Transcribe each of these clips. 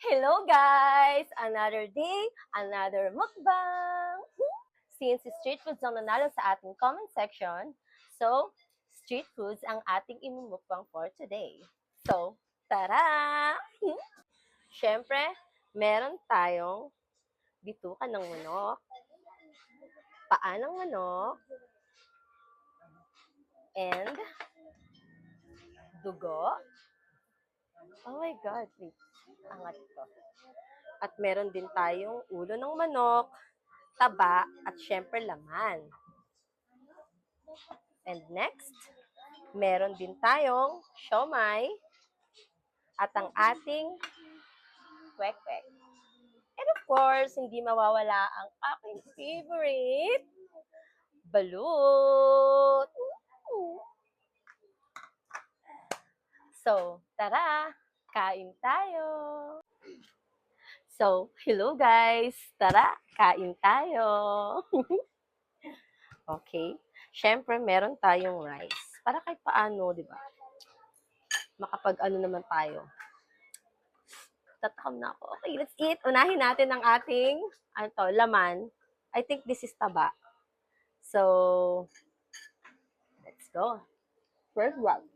Hello guys! Another day, another mukbang! Since street foods ang nanalo sa ating comment section, so street foods ang ating imumukbang for today. So, tara! Siyempre, meron tayong bituka ng manok, paa ng manok, and dugo. Oh my God, wait. Angat ko. At meron din tayong ulo ng manok, taba, at syempre laman. And next, meron din tayong siomai at ang ating kwek-kwek. And of course, hindi mawawala ang aking favorite, balut. So, tara, kain tayo. So, hello guys. Tara, kain tayo. Okay. Siyempre, meron tayong rice. Para kahit paano, di ba? Makapag-ano naman tayo. Tatakam na ako. Okay, let's eat. Unahin natin ang ating, laman. I think this is taba. So, let's go. First one.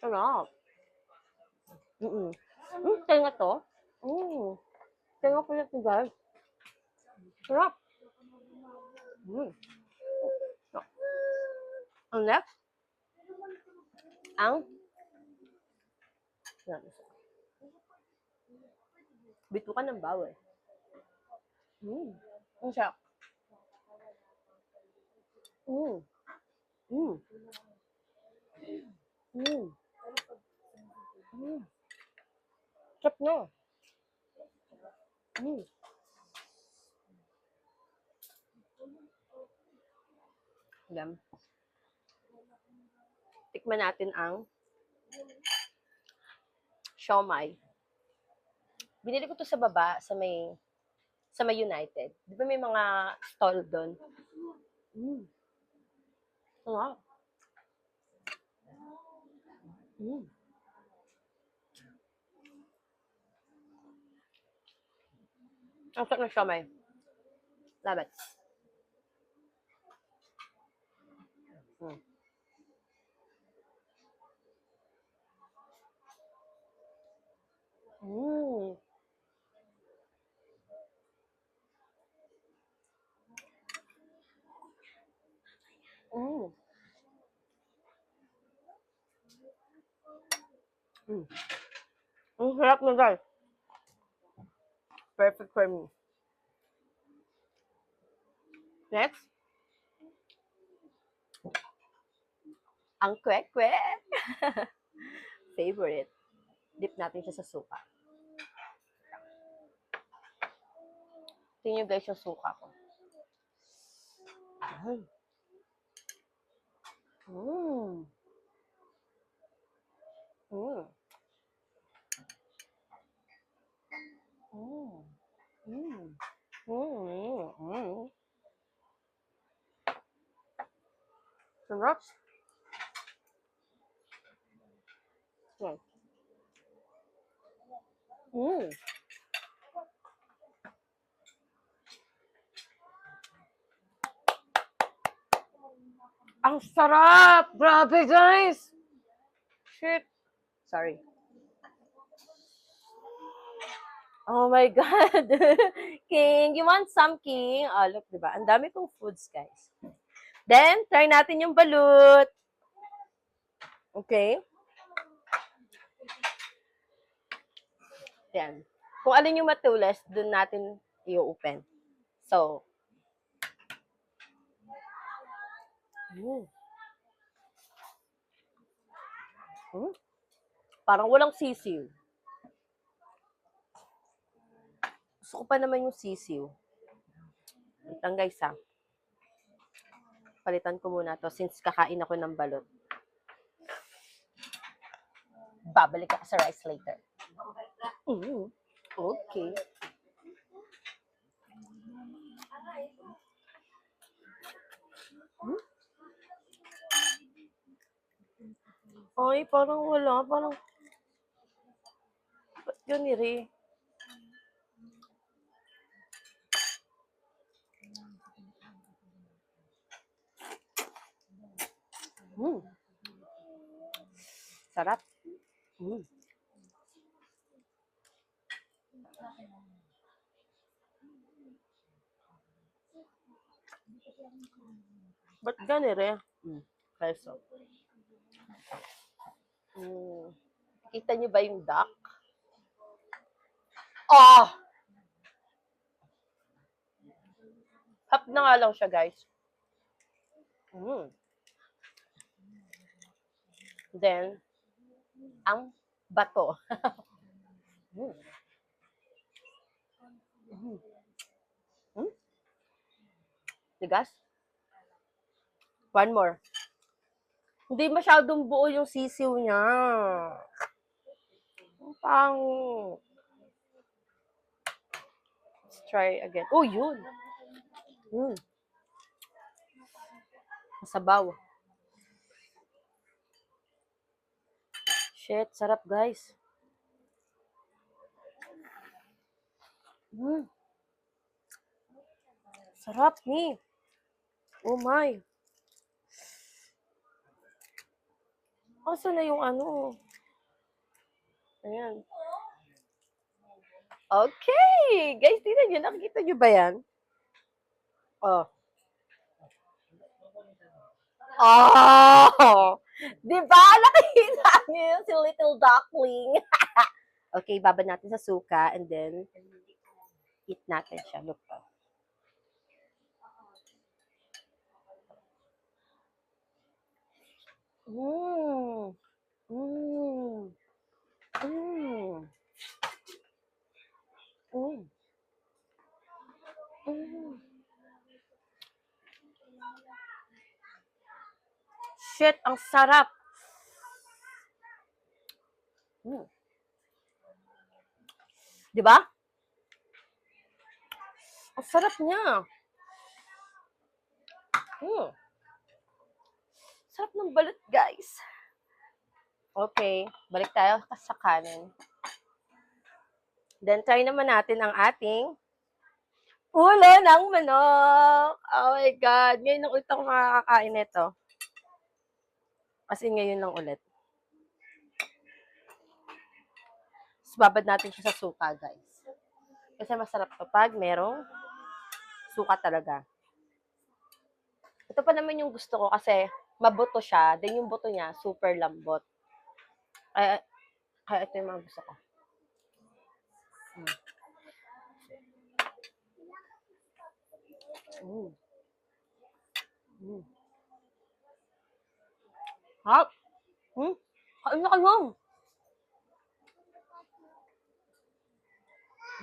Sarap. Tenga to. Tenga pala ito, guys. Sarap. Ang next, ang bitukan ng baboy. Ang sarap. Sarap na. Yan. Tikman natin ang siomai. Binili ko to sa baba, sa may United. Di ba may mga stall doon? Wow. Ang sarap ng siomai. Love it. Ang sarap na, guys. Perfect for me. Next, ang kwek-kwek. Favorite. Dip natin siya sa suka. Tingnan nyo guys yung suka ko. Sarap. Ang sarap! Grabe, guys! Shit. Sorry. Oh my God. King, you want some, King? Oh, look, diba? Ang dami kong foods, guys. Then, try natin yung balut. Okay? Yan. Kung alin yung matulis, dun natin i-open. So, parang walang sisiw. Gusto ko pa naman yung sisiw. Wait lang guys ha. Palitan ko muna to since kakain ako ng balot. Babalik ako sa rice later. Okay. Ay, parang wala. Parang Ganiri. Mm. Sarap. Mm. Ba't ganiri? Mm. Peso. Mm. Kita niyo ba yung duck? Ah! Hap na nga lang siya, guys. Mm. Then, ang bato. Mm. Mm. Mm. Tigas? One more. Hindi masyadong buo yung sisiw niya. Pang... Let's try again. Oh, yun. Mm. Masabaw. Shit, sarap, guys. Mm. Sarap ni. Oh my. Asa na yung ano? Ayan. Okay. Guys, tingnan nyo. Nakikita nyo ba yan? Oh. Oh! Di ba? Nakikita nyo yung si Little Duckling. Okay, babad natin sa suka and then eat natin siya. Look pa. Mmm. Mmm. Mmm. Mmm. Mmm. Shit, ang sarap. Mm. Di ba? Ang sarap niya. Mm. Sarap ng balut, guys. Okay, balik tayo sa kanin. Then, try naman natin ang ating ulo ng manok. Oh my God. Ngayon lang ulit ako makakakain nito. Kasi ngayon lang ulit. So, babad natin siya sa suka, guys. Kasi masarap to pag merong suka talaga. Ito pa naman yung gusto ko kasi mabuto siya. Then yung buto niya, super lambot. Kaya ito yung mga gusto ko. Mm. Mm. Hap! Hmm? Kain na kayo!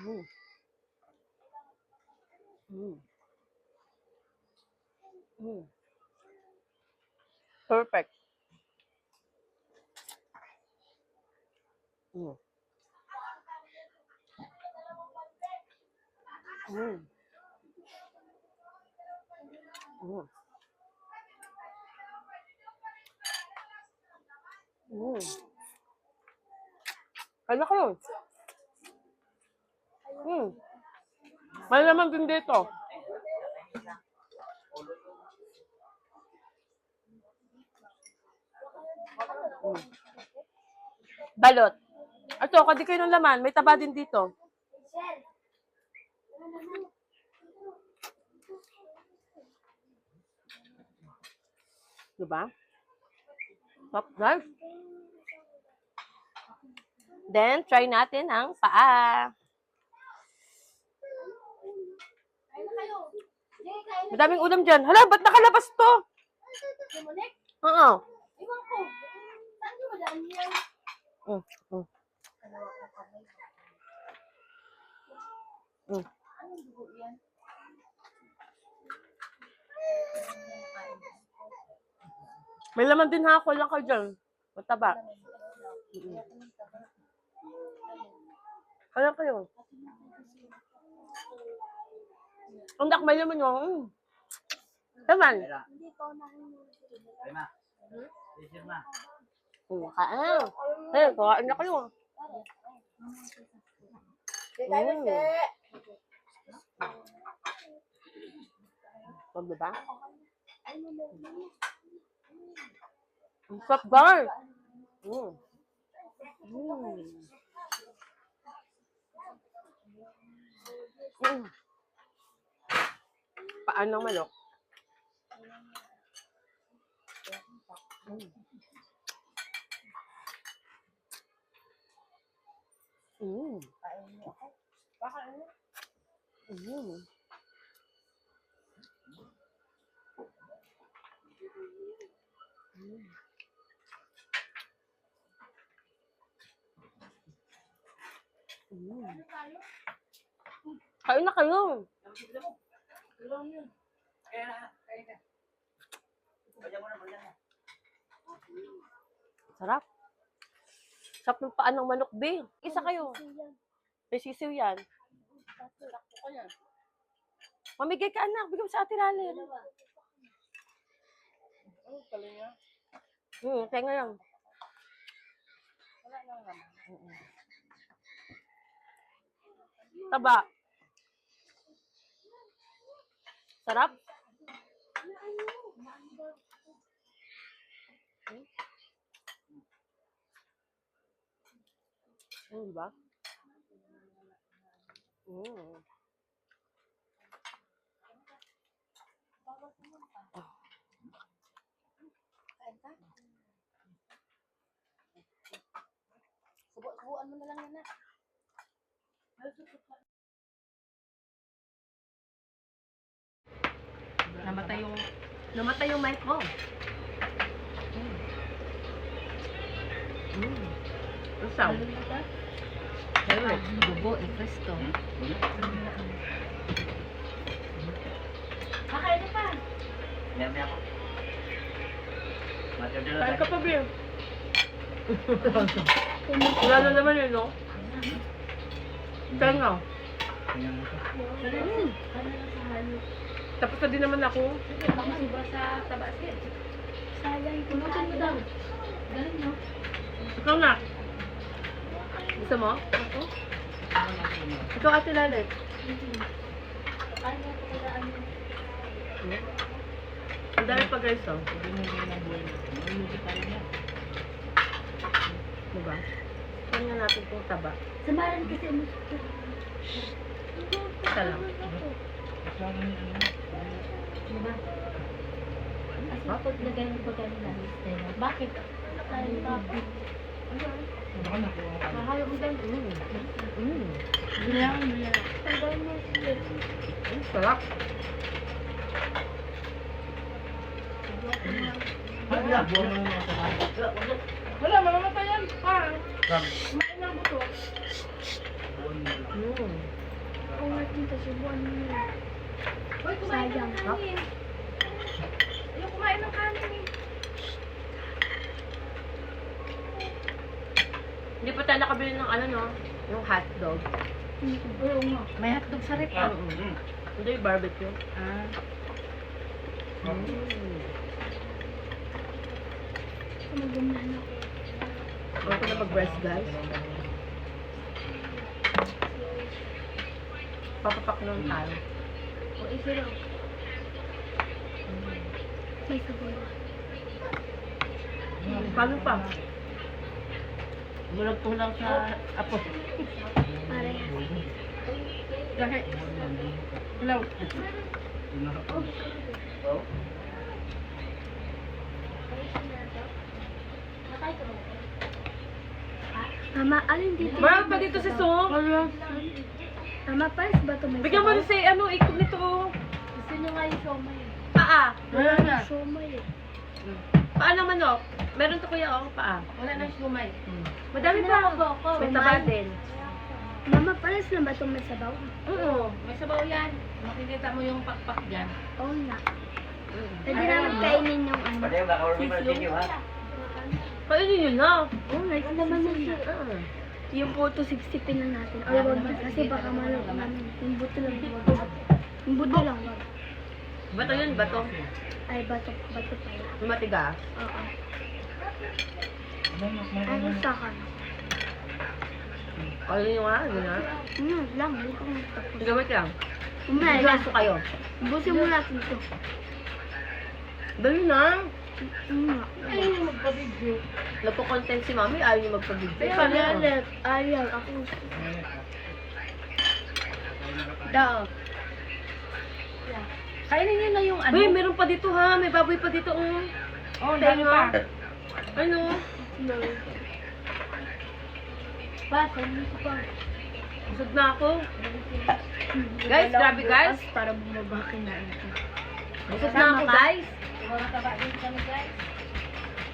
Mm. Mm. Mm. Perfect. Mm. Mm. Mm. Mm. Kaya ko yun. Mm. May naman din dito. Mm. Balot. Ito, kadi kayo ng laman. May taba din dito. Diba? Top, guys. Then, try natin ang paa. Madaming ulam dyan. Hala, ba't nakalabas to? Oo. Iwan ko. Saan ko madami yan? Anong dugo yan? May laman din ha. Kulang ka dyan. Mataba. Kaya kayo. Ang dak, may laman yun. Laman. Kain. Kain na kayo. Wag, diba? Ang sarap, guys! Mm. Mm. Mm. Paan ng manok. Mm. Mm. Mm. Kain na kayo. Sarap. Sarap ng paan ng manok, be. Isa kayo. May sisiw yan. Mamigay ka, anak. Bigyan mo sa ate Lalen. Kaya nga lang. Taba. Sarap. Diba? Subuan mo na lang yan, ha? Namatay yung mic ko. Ang sound. Bubo, Cristo. Kakain pa. Meron ako. Kain ka pa, Bill. Wala na naman yun, no? Kain nga. Tapos na din naman ako. Baka sobra sa tabas eh. Sayang, pulutan mo daw. Galing, no? Ikaw na. Gusto mo? Ako? Ikaw, ate Lalet. Ano ko kaya ano? Ang dami pa, guys, oh. Diba? Kaya nga natin itong taba. Samaran kasi mo. Isa lang. Diba? As pag lagay ng pagkain na Stella. Bakit? Tayo topic. Mahalo mo din. Bilang mo yan. Tagal mo siya. Sarap. Wala, mamamatay yan. Kumain ng buto. Kung natin ito, subuan mo yun. Uy, kumain ka ng Sayang. kanin. Ayaw kumain ng kanin eh. Hindi pa tayo nakabili ng ano, no? Yung hotdog. Oo nga. May hotdog sa rep. Hindi, yung barbecue. Sumagumnan ako. Ako na mag-breast, guys. Papapak nun tayo. O, isa lang. May sabon. Paano pa? Bulag po lang sa apo. Pare. Kahit. Hello. Oh. Mama, alin dito? Meron pa dito si Song. Mama, pares ba ito may Bigyan mo rin si ano, ikot nito. Gusto nyo nga yung siomay. Paa. Wala na. Siomay eh. Paa ng manok. Meron to kuya, oh. Paa. Wala nang sumay. Madami pa. May taba din. Mama, pares na ba itong may sabaw? Oo. May sabaw yan. Makikita mo yung pakpak dyan. Oo nga. Pwede naman kainin yung ano. Pwede baka ulit mo din ha. Kainin yun na. Oo, nice naman na siya. Yung photo 60 pin na natin. Or wag na. Kasi baka malog namin. Yung buto lang. Wag. Yung buto lang. Wag. Bato yun, bato. Ay, bato pala. Matigas. Oo. Ano sa akin? Kaya nyo nga, ano na? Lang, hindi ko tapos. Gawit lang. Umay lang. Gasto kayo. Busin mo natin ito. Dali na. Ayaw niyo magpa-video. Nagpo-content si mami, ayaw niyo magpabigay. Ayaw, ako. Daw. Kainin niyo na yung ano. Uy, meron pa dito ha. May baboy pa dito. Oh, dami pa. Ano? Pa, saan mo pa? Busog na ako. Guys, grabe guys. Para bumaba kinain ko. Busog na ako guys.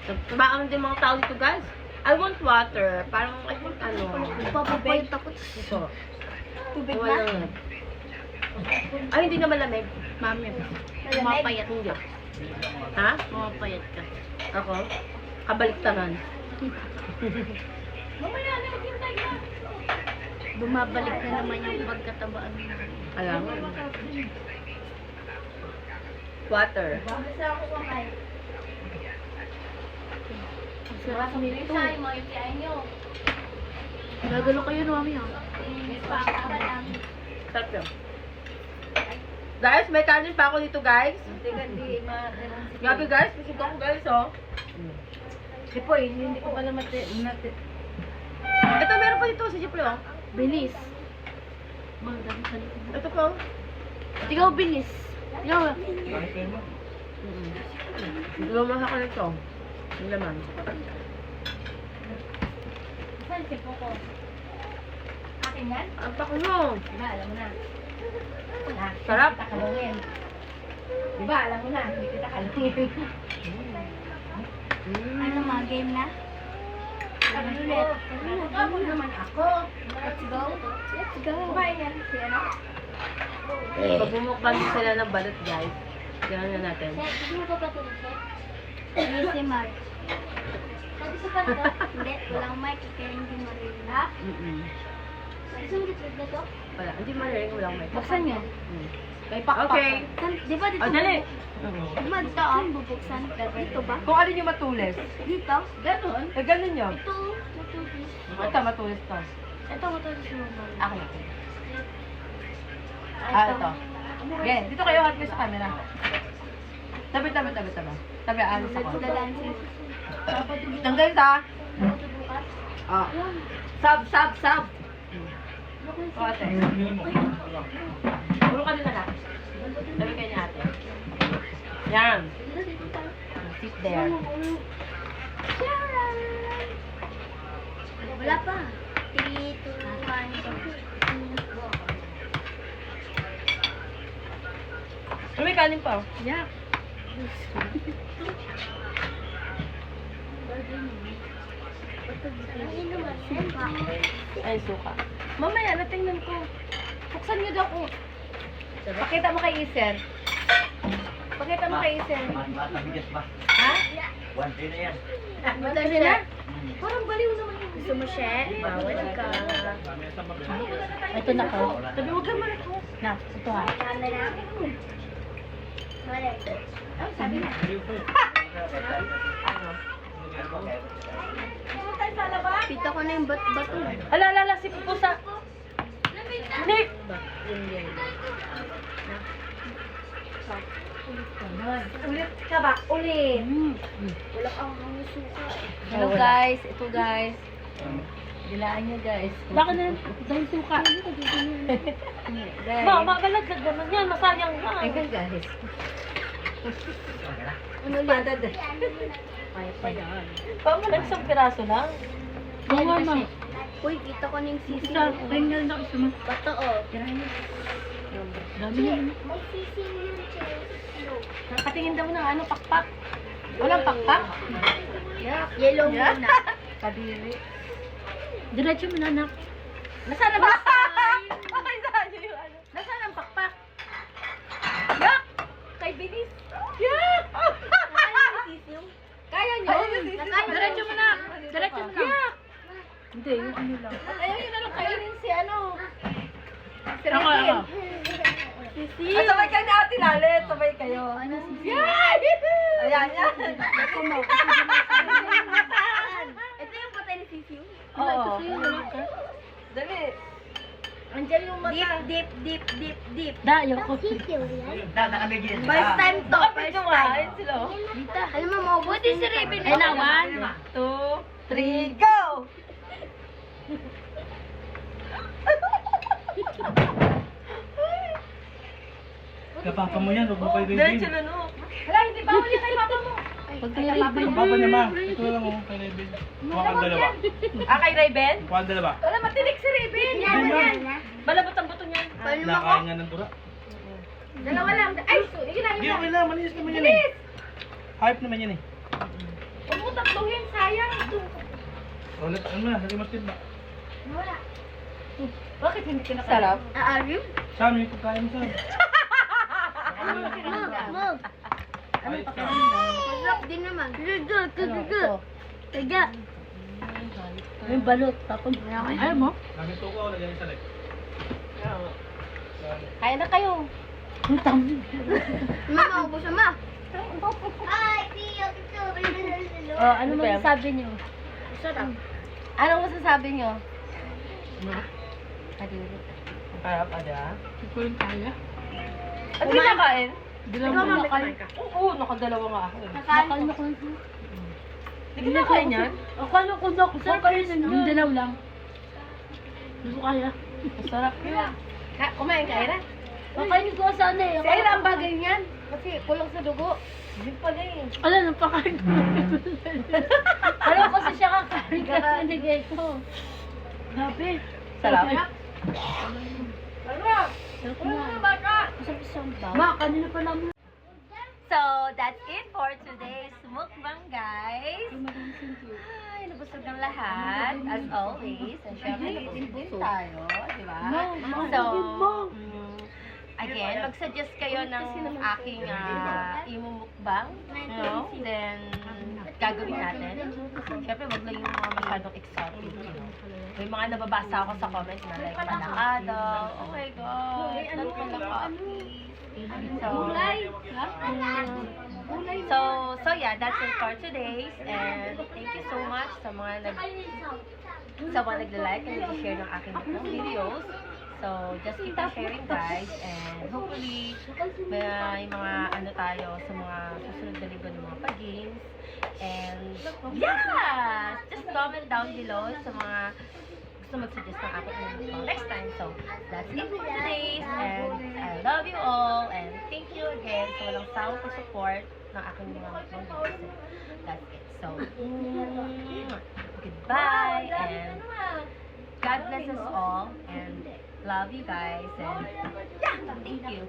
Nagtabaan din mga tao dito guys. I want water. Parang, I want ano. Papapayot ako. Ito. Tubig Wala na? na. Ay, hindi na malamig. Mami. Mapayat hindi. Ha? Mapapayat ka. Ako? Kabaliktaran. Mamaya na, maghintay ka. Bumabalik na naman yung pagkatabaan mo. Alam mo. Water. Basta ako kumain. Sarap Mga nito. sumilisa, yung mga UTI nyo. Gagalo kayo no, mami. May pa lang. Sarap yun. Guys, may kanin pa ako dito guys. Hindi ka di Grabe guys, busog ako guys oh. Sipoy, hindi ko pala Ito meron pa dito sa Jeep oh. Bilis. Ito po. Ikaw bilis. Ikaw. Lumasa ko nito. Yung laman. Saan sipo ko? Akin yan? Ang pakulo. Diba, alam mo na. Sarap. Kita kalungin. Diba, alam mo na, hindi kita kalungin. Ano mga game na? Ano ulit? Ano naman ako? Let's go. Let's go. Kumain yan, si ano? Pag bumukbang sila ng balot guys, gano'n na natin. Sino ko pa ito? Si Mark. Sabi sa kanto? Hindi, walang mic. Kaya hindi marinig. Ha? Gusto mo dito na to? Wala, hindi marinig, walang mic. Buksan niyo. May pakpak. Okay. Di ba dito? Oh, dali. Di ba dito ang bubuksan? Dito ba? Kung alin yung matulis. Dito? Ganon. Eh, ganon yun. Ito. Matulis. Ito, matulis to. Ito matulis mo ba? Akin. Ito. Okay, dito kayo hot sa camera. Tabi. Tabi, alis ako. Dalansin. Tanggal ta. Ah. Sab. O, ate. Puro ka dito na. Tabi kayo ni ate. Yan. Sit there. Wala pa. 3, 2, 1, go. May kanin pa. Yeah. Ay, suka. Mamaya, natingnan ko. Buksan niyo daw ko. Pakita mo kay Iser. Pakita mo kay Iser. Matabigat ba? Ha? 1 na yan. Madali na? Parang baliw naman yung Gusto mo siya? Bawal ka. Ito na ko. Sabi, huwag ka man ako. Na, ito ha. Camera. Wala. Oh, sabi na. Ano? Pita ko na yung bato. Ala, si Pupusa. Nick! Ulit ka ba? Ulit. Wala kang suka. Hello guys, ito guys. Dilaan nyo guys. Baka na, dahil suka. Guys. Magalaglag naman yan. Masayang yan. Ayun guys. Ano ulit? Pamalag isang piraso lang. Yan kasi. Uy, kita ko na yung sisi. Tingnan na gusto mo. Bato oh. Dami yan. May sisi yung Nakatingin daw ng ano, pakpak. Walang pakpak? Yellow muna. Kadiri. Diretso mo na, anak. Nasaan na ba? Okay, saan yung ano? Nasaan ang pakpak? Yak! Kay Bilis. Yak! Kaya nyo? Diretso mo na. Diretso mo na. Yak! Hindi, yung ano lang. Ayaw nyo na lang kainin si ano. Si Ako. Ritin. Ah, sabay kayo ni Ate Lalit. Sabay kayo. Ano sisi? Yan! Ayan, yan. Ito yung patay ni sisi. Oo. Dali. Andiyan yung mata. Dip. Da, ayoko. Nakaligyan First time to. First time. Ayun sila. Dita. Alam mo, mabuti si Raven. Ayun na, 1, 2, 3, go! Kapapa mo yan, huwag mo kay Diretso Raven. na, no? Hala, hindi ba uli kay papa mo? Pag kay Raven. Kapapa niya ma, ito na lang oh, kay Raven. Kuha kang dalawa. Ah, kay Raven? Kuha kang dalawa. Wala, matinik si Raven. Balabot ang buto niyan. Nakain nga ng tura. Dalawa lang. Ay, so, yun na, Hindi, yun na. okay lang, malinis naman yan eh. Hype naman yan eh. Huwag mo tatluhin, sayang. Ulit, ano na, lagi mas ba? Bakit hindi kinakain? Sarap. Aarim? Sam, yung pagkain mo Sam. Mom. Ayos ka. Masarap din naman. Tiga. Tiga. Yung balot. Tapos, ayaw mo? Kami tuko, lagyan sa leg. Kaya na kayo. Mama, ubos ma. Ay, tiyo, ito. Oh, ano masasabi niyo? Sarap. Anong masasabi niyo? Harap, ada. Hindi ko rin kaya. At di nakain? Ikaw, mami, kumain ka. Oo, nakadalawa nga ako. Nakain ko. Hindi ka nakain yan? Akala ko na kusang kayo na yung dalaw lang. Hindi ko kaya. Masarap yun. Kumain ka, Ira? Pakainin ko sana eh. Si Ira ang bagay niyan. Kasi kulang sa dugo. Hindi pala eh. Alam, napakain ko. Alam ko kasi siya kakain ka na nigay ko. Grabe. Sarap. Sarap. Sarap. Sarap Wala na. na baka. Masarap siyang baw. Ma, kanina pa lang. So, that's it for today's mukbang, guys. Ay, nabusog ng lahat, as always. And syempre, nabusog din tayo, di ba? So, again, mag-suggest kayo ng aking imumukbang, no? Then, gagawin natin. Syempre, wag lang yung mga masyadong exotic, you know? May mga nababasa ako sa comments na like, palakado, oh my God, not palakati. So yeah, that's it for today. And thank you so much sa mga nagla-like and nag-share ng aking videos. So just keep on sharing, guys, and hopefully may mga ano tayo sa mga susunod na linggo ng mga pag-games. And yeah, just comment down below sa mga gusto mag-suggest ng aking video next time. So that's it for today, and I love you all, and thank you again sa walang sawang support ng aking mga videos. That's it. So goodbye, and God bless us all, and love you guys, and yeah, thank you.